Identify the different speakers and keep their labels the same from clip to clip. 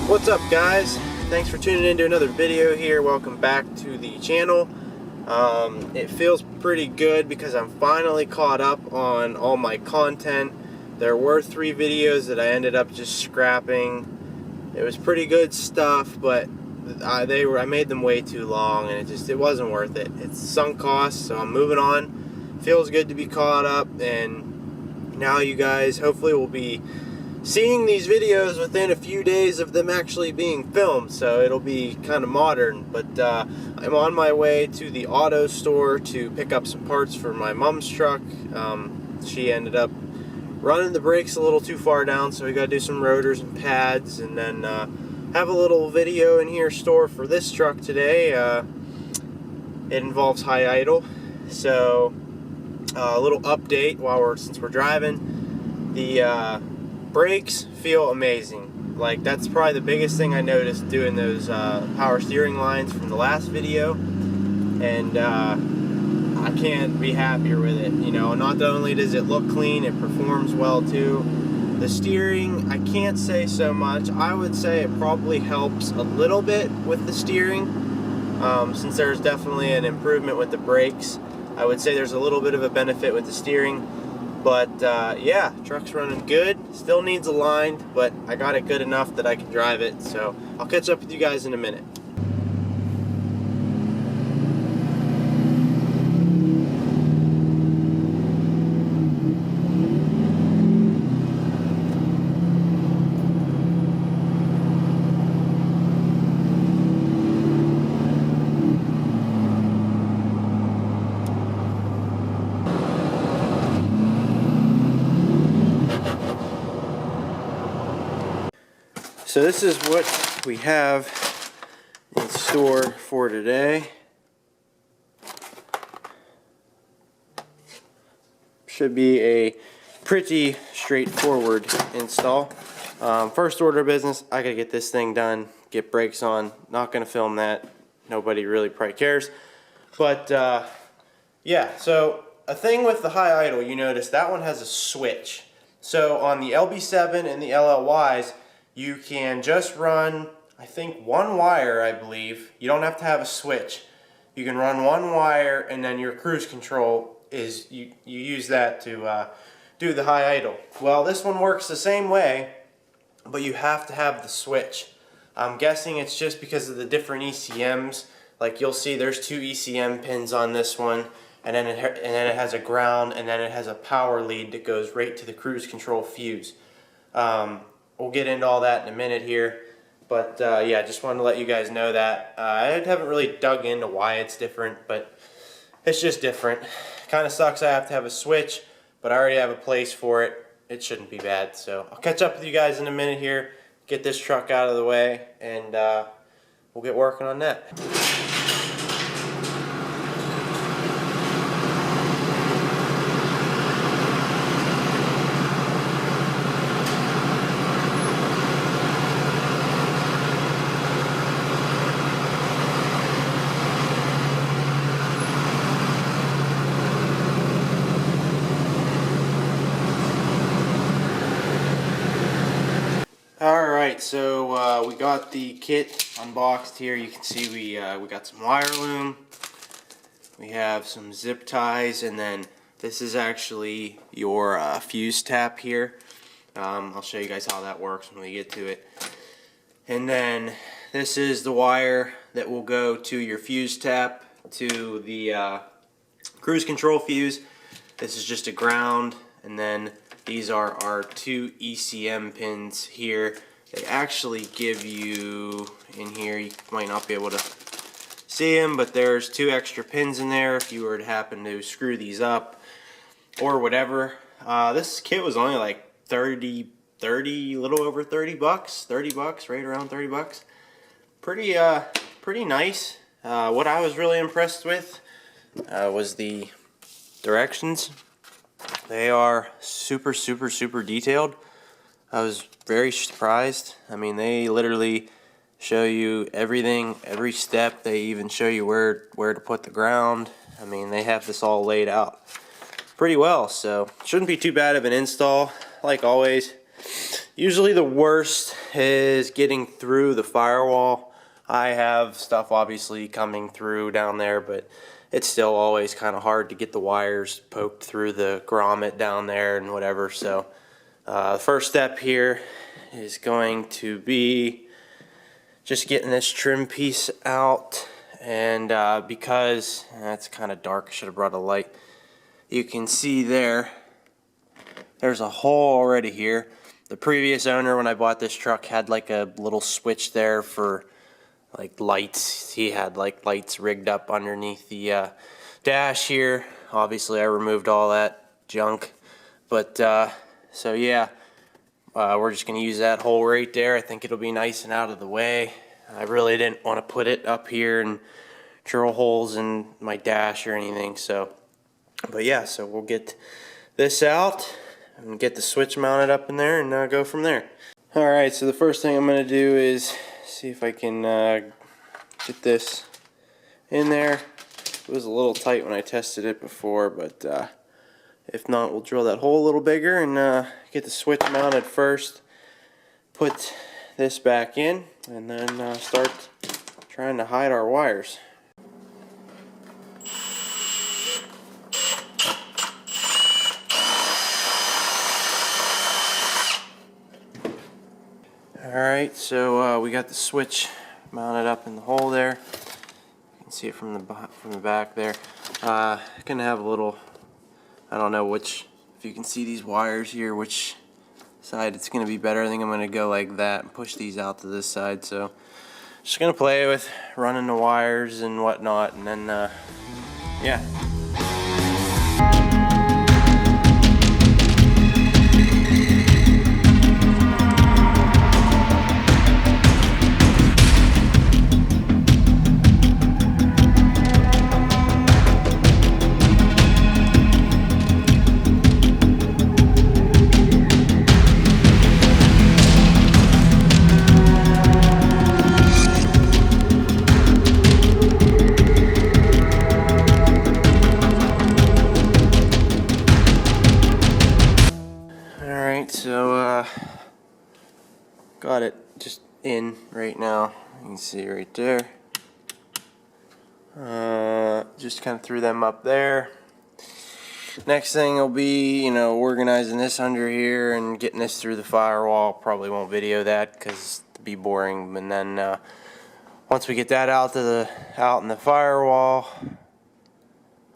Speaker 1: What's up, guys? Thanks for tuning in to another video here. Welcome back to the channel. It feels pretty good because I'm finally caught up on all my content. There were 3 videos that I ended up just scrapping. It was pretty good stuff, but I made them way too long, and it wasn't worth it. It's sunk costs, so I'm moving on. Feels good to be caught up, and now you guys hopefully will be seeing these videos within a few days of them actually being filmed, so it'll be kind of modern. But I'm on my way to the auto store to pick up some parts for my mom's truck. She ended up running the brakes a little too far down, so we got to do some rotors and pads, and then have a little video in here store for this truck today. It involves high idle, so a little update since we're driving. The brakes feel amazing. Like, that's probably the biggest thing I noticed doing those power steering lines from the last video, and I can't be happier with it. You know, not only does it look clean, it performs well too. The steering, I can't say so much. I would say it probably helps a little bit with the steering, since there's definitely an improvement with the brakes. I would say there's a little bit of a benefit with the steering. But yeah, truck's running good. Still needs aligned, but I got it good enough that I can drive it. So I'll catch up with you guys in a minute. So this is what we have in store for today. Should be a pretty straightforward install. First order of business, I gotta get this thing done, get brakes on. Not gonna film that. Nobody really probably cares. But yeah, so a thing with the high idle, you notice that one has a switch. So on the LB7 and the LLYs, you can just run, I think, 1 wire, I believe. You don't have to have a switch. You can run 1 wire, and then your cruise control is, you use that to do the high idle. Well, this one works the same way, but you have to have the switch. I'm guessing it's just because of the different ECMs. Like, you'll see there's 2 ECM pins on this one, and then it has a ground, and then it has a power lead that goes right to the cruise control fuse. We'll get into all that in a minute here, but yeah, just wanted to let you guys know that. I haven't really dug into why it's different, but it's just different. Kind of sucks I have to have a switch, but I already have a place for it. It shouldn't be bad, so I'll catch up with you guys in a minute here, get this truck out of the way, and we'll get working on that. Alright, so we got the kit unboxed here. You can see we got some wire loom, we have some zip ties, and then this is actually your fuse tap here. I'll show you guys how that works when we get to it. And then this is the wire that will go to your fuse tap to the cruise control fuse. This is just a ground, and then these are our 2 ECM pins here. They actually give you, in here, you might not be able to see them, but there's 2 extra pins in there if you were to happen to screw these up or whatever. This kit was only like 30, a little over 30 bucks, 30 bucks, right around 30 bucks. Pretty nice. What I was really impressed with, was the directions. They are super detailed. I was very surprised. I mean, they literally show you everything, every step. They even show you where to put the ground. I mean, they have this all laid out pretty well, so shouldn't be too bad of an install. Like always, usually the worst is getting through the firewall. I have stuff obviously coming through down there, but it's still always kind of hard to get the wires poked through the grommet down there and whatever. So the first step here is going to be just getting this trim piece out, and because it's kind of dark, I should have brought a light. You can see there's a hole already here. The previous owner, when I bought this truck, had like a little switch there for like lights. He had like lights rigged up underneath the dash here. Obviously I removed all that junk, but so yeah, we're just gonna use that hole right there. I think it'll be nice and out of the way. I really didn't want to put it up here and drill holes in my dash or anything, so but yeah, so we'll get this out and get the switch mounted up in there and go from there. Alright, so the first thing I'm going to do is see if I can get this in there. It was a little tight when I tested it before, but if not, we'll drill that hole a little bigger and get the switch mounted first. Put this back in and then start trying to hide our wires. Alright, so we got the switch mounted up in the hole there. You can see it from the back there. Gonna have a little, I don't know which, if you can see these wires here, which side it's gonna be better. I think I'm gonna go like that and push these out to this side. So just gonna play with running the wires and whatnot, and then yeah. So got it just in right now. You can see right there. Just kind of threw them up there. Next thing will be, you know, organizing this under here and getting this through the firewall. Probably won't video that because it'd be boring. And then once we get that out in the firewall,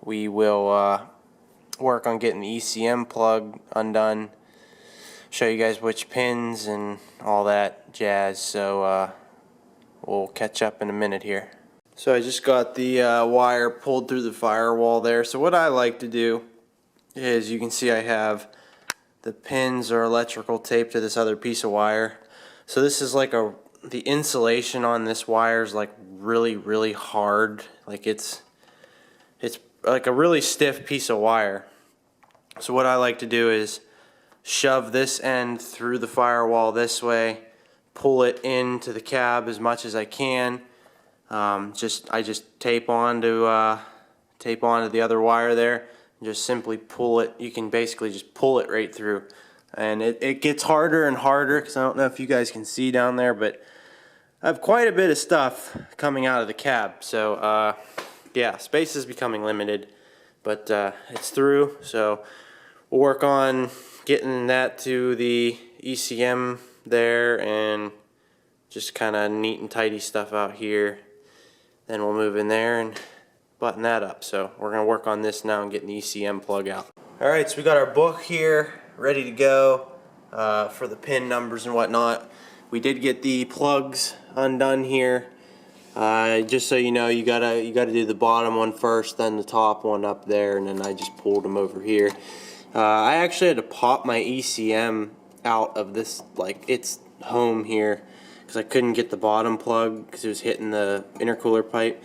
Speaker 1: we will work on getting the ECM plug undone. Show you guys which pins and all that jazz, so we'll catch up in a minute here. So I just got the wire pulled through the firewall there. So what I like to do is, you can see I have the pins are electrical taped to this other piece of wire. So this is like the insulation on this wire is like really hard. Like it's like a really stiff piece of wire. So what I like to do is shove this end through the firewall this way, pull it into the cab as much as I can. I just tape onto the other wire there, and just simply pull it. You can basically just pull it right through, and it gets harder and harder because I don't know if you guys can see down there, but I have quite a bit of stuff coming out of the cab. So yeah, space is becoming limited, but it's through. So we'll work on getting that to the ECM there and just kind of neat and tidy stuff out here. Then we'll move in there and button that up. So we're going to work on this now and getting the ECM plug out. Alright, so we got our book here ready to go for the pin numbers and whatnot. We did get the plugs undone here. Just so you know, you gotta do the bottom one first, then the top one up there, and then I just pulled them over here. I actually had to pop my ECM out of this, like its home here, because I couldn't get the bottom plug because it was hitting the intercooler pipe.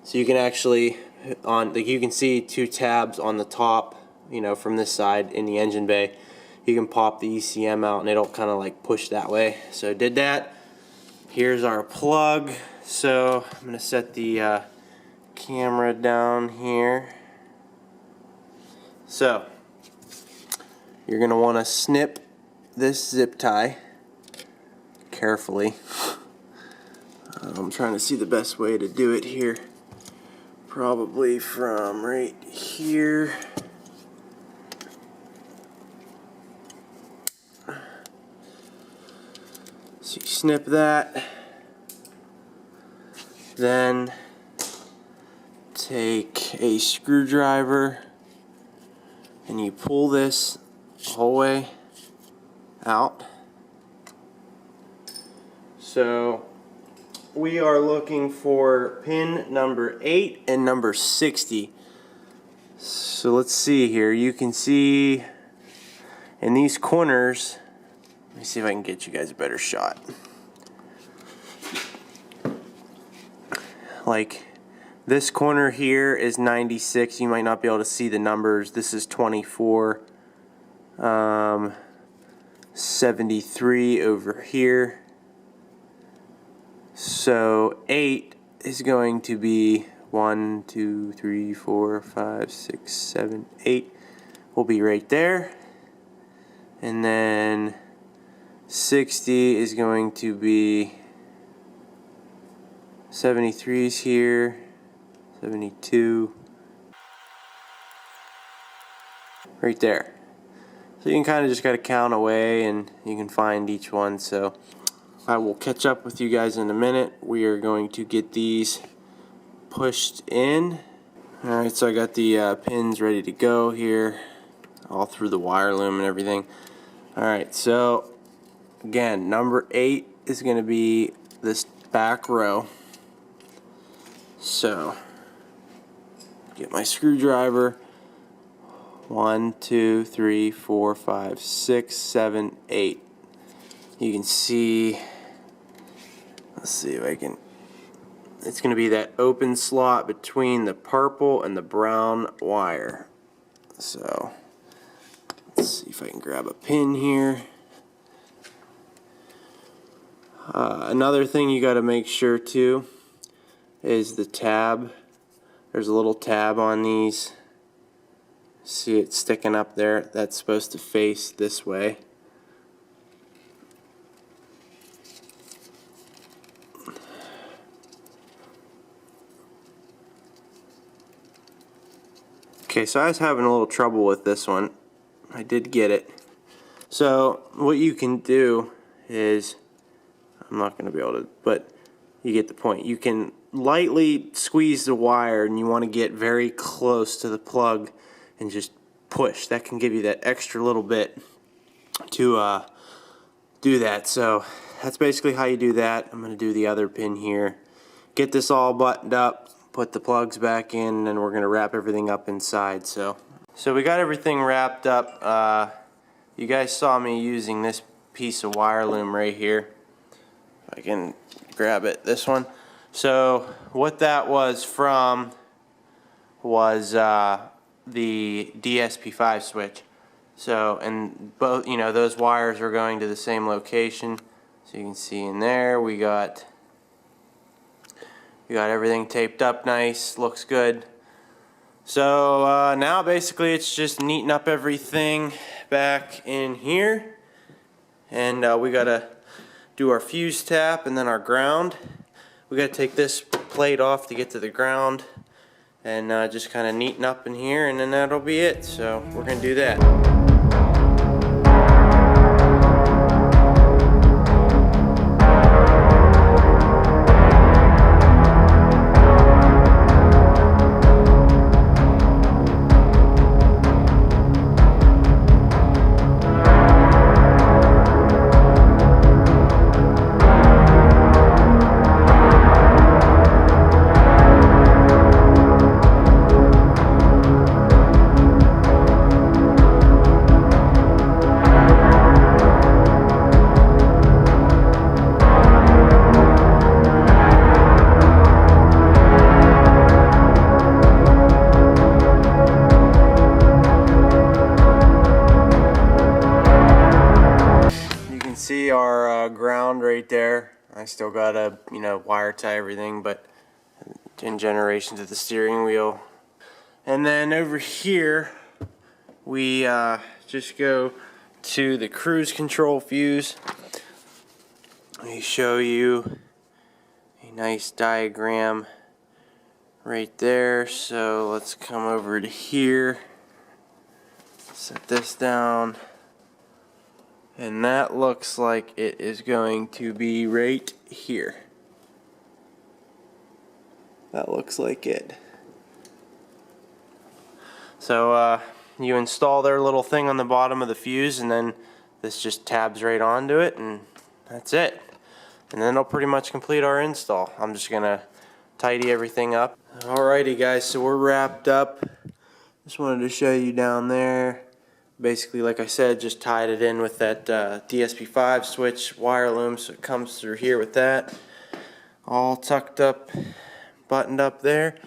Speaker 1: So you can actually on, like you can see 2 tabs on the top, you know, from this side in the engine bay. You can pop the ECM out and it'll kind of like push that way. So I did that. Here's our plug. So I'm gonna set the camera down here. So you're gonna want to snip this zip tie carefully. I'm trying to see the best way to do it here. Probably from right here. So you snip that. Then take a screwdriver and you pull this whole way out. So we are looking for pin number 8 and number 60. So let's see here. You can see in these corners, let me see if I can get you guys a better shot. Like this corner here is 96. You might not be able to see the numbers. This is 24. 73 over here. So 8 is going to be 1, 2, 3, 4, 5, 6, 7, 8 will be right there. And then 60 is going to be 73 is here, 72, right there. So you can kind of just got to count away and you can find each one. So I will catch up with you guys in a minute. We are going to get these pushed in. Alright, so I got the pins ready to go here, all through the wire loom and everything. Alright, so again, number 8 is going to be this back row. So get my screwdriver. 1, 2, 3, 4, 5, 6, 7, 8. You can see, let's see if I can, it's going to be that open slot between the purple and the brown wire. So let's see if I can grab a pin here. Another thing you got to make sure too is the tab. There's a little tab on these. See it sticking up there? That's supposed to face this way. Okay, so I was having a little trouble with this one. I did get it. So what you can do is, I'm not going to be able to, but you get the point. You can lightly squeeze the wire and you want to get very close to the plug and just push. That can give you that extra little bit to do that. So that's basically how you do that. I'm going to do the other pin here. Get this all buttoned up, put the plugs back in, and we're going to wrap everything up inside. So we got everything wrapped up. You guys saw me using this piece of wire loom right here. I can grab it, this one. So what that was from was the DSP5 switch. So, and both, you know, those wires are going to the same location. So you can see in there we got everything taped up nice, looks good. So now basically it's just neaten up everything back in here, and we gotta do our fuse tap and then our ground. We gotta take this plate off to get to the ground and just kind of neaten up in here, and then that'll be it. So we're gonna do that. I still gotta, you know, wire tie everything, but in generation to the steering wheel. And then over here we just go to the cruise control fuse. Let me show you a nice diagram right there. So let's come over to here, set this down, and that looks like it is going to be right here. That looks like it. So you install their little thing on the bottom of the fuse, and then this just tabs right onto it, and that's it. And then it'll pretty much complete our install. I'm just gonna tidy everything up. Alrighty guys, so we're wrapped up. Just wanted to show you down there. Basically, like I said, just tied it in with that DSP5 switch wire loom, so it comes through here with that. All tucked up, buttoned up there.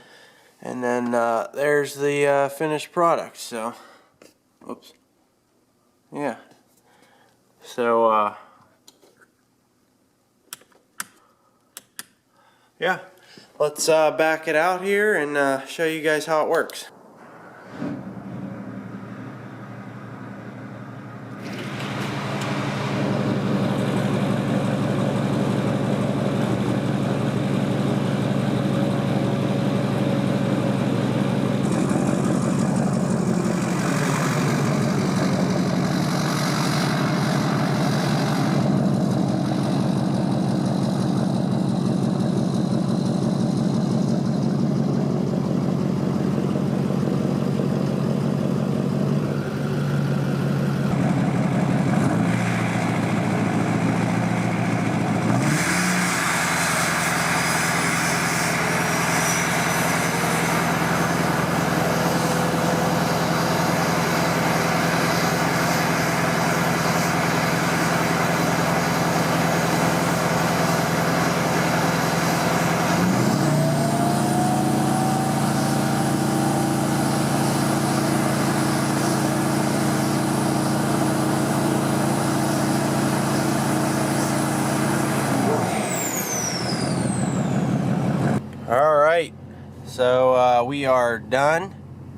Speaker 1: And then there's the finished product. So, oops. Yeah. So, yeah. Let's back it out here and show you guys how it works. Alright, so we are done.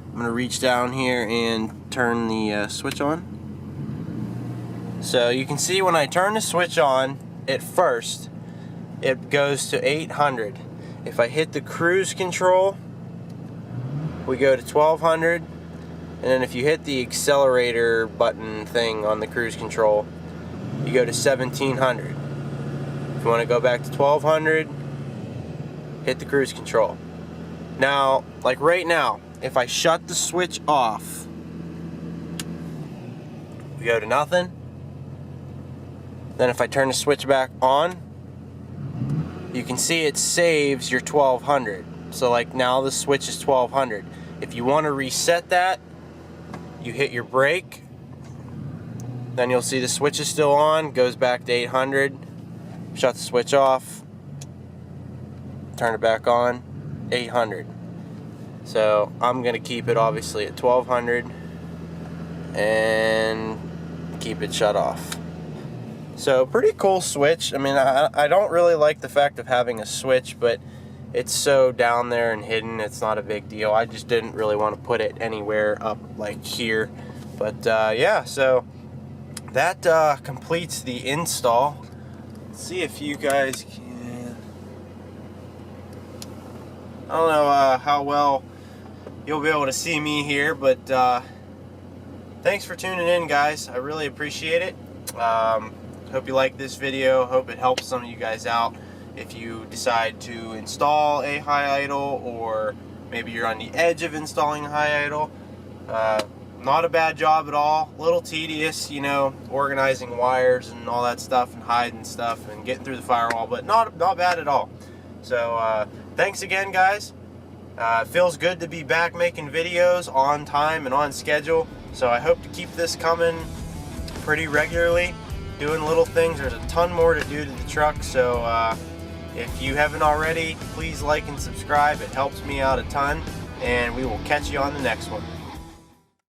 Speaker 1: I'm going to reach down here and turn the switch on. So you can see when I turn the switch on at first, it goes to 800. If I hit the cruise control, we go to 1200. And then if you hit the accelerator button thing on the cruise control, you go to 1700. If you want to go back to 1200, hit the cruise control. Now, like right now, if I shut the switch off, we go to nothing. Then if I turn the switch back on, you can see it saves your 1200. So like now the switch is 1200. If you want to reset that, you hit your brake, then you'll see the switch is still on, goes back to 800, shut the switch off, turn it back on, 800. So I'm going to keep it obviously at 1200 and keep it shut off. So pretty cool switch. I mean, I don't really like the fact of having a switch, but it's so down there and hidden, it's not a big deal. I just didn't really want to put it anywhere up like here. But yeah, so that completes the install. Let's see if you guys can... I don't know how well you'll be able to see me here, but thanks for tuning in, guys. I really appreciate it. Hope you like this video. Hope it helps some of you guys out if you decide to install a high idle, or maybe you're on the edge of installing a high idle. Not a bad job at all. A little tedious, you know, organizing wires and all that stuff and hiding stuff and getting through the firewall, but not bad at all. So thanks again, guys. It feels good to be back making videos on time and on schedule. So I hope to keep this coming pretty regularly, doing little things. There's a ton more to do to the truck, so if you haven't already, please like and subscribe. It helps me out a ton, and we will catch you on the next one.